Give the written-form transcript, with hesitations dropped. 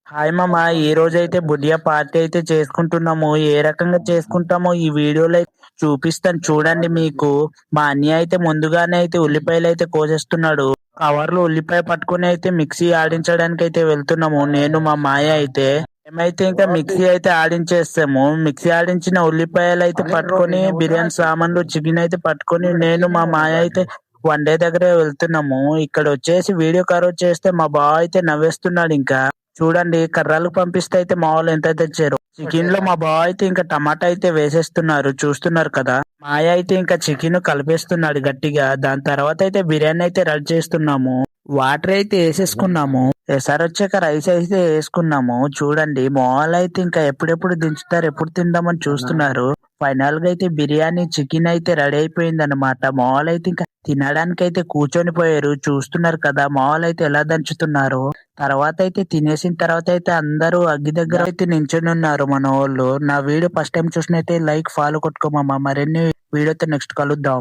Hi మామ, ఈ రోజైతే బుడ్డియా పార్టీ అయితే చేసుకుంటున్నాము. ఏ రకంగా చేసుకుంటామో ఈ వీడియోలో అయితే చూపిస్తాను చూడండి మీకు. మా అన్నయ్య అయితే ముందుగానే అయితే ఉల్లిపాయలు అయితే కోసేస్తున్నాడు. కవర్లో ఉల్లిపాయ పట్టుకుని అయితే మిక్సీ ఆడించడానికి అయితే వెళ్తున్నాము. నేను మా మాయ అయితే మేమైతే ఇంకా మిక్సీ అయితే ఆడించేస్తాము. మిక్సీ ఆడించిన ఉల్లిపాయలు అయితే పట్టుకొని బిర్యానీ సామాన్లు చికెన్ అయితే పట్టుకొని నేను మా మాయ అయితే వన్ డే దగ్గరే వెళ్తున్నాము. ఇక్కడ వచ్చేసి వీడియో కవర్ చేస్తే మా బావ అయితే నవ్వేస్తున్నాడు. ఇంకా చూడండి, కర్రలు పంపిస్తే అయితే మా వాళ్ళు ఎంత తెచ్చారు. చికెన్ లో మా బావ అయితే ఇంకా టమాటా అయితే వేసేస్తున్నారు, చూస్తున్నారు కదా. మాయ అయితే ఇంకా చికెన్ కలిపేస్తున్నాడు గట్టిగా. దాని తర్వాత అయితే బిర్యానీ అయితే రెడీ చేస్తున్నాము. వాటర్ అయితే వేసేసుకున్నాము. ఎసరు వచ్చాక రైస్ అయితే వేసుకున్నాము. చూడండి, మా వాళ్ళు అయితే ఇంకా ఎప్పుడెప్పుడు దించుతారు, ఎప్పుడు తిందామని చూస్తున్నారు. ఫైనల్ గా అయితే బిర్యానీ చికెన్ అయితే రెడీ అయిపోయింది అనమాట. మా వాళ్ళు అయితే ఇంకా తినడానికి అయితే కూర్చొని పోయారు, చూస్తున్నారు కదా మా వాళ్ళు అయితే ఎలా దంచుతున్నారు. తర్వాత అయితే తినేసిన తర్వాత అయితే అందరూ అగ్గి దగ్గర అయితే నించొని ఉన్నారు మన వాళ్ళు. నా వీడియో ఫస్ట్ టైం చూసినైతే లైక్ ఫాలో కొట్టుకోమమ్మా. మరిన్ని వీడియోతో నెక్స్ట్ కలుద్దాం.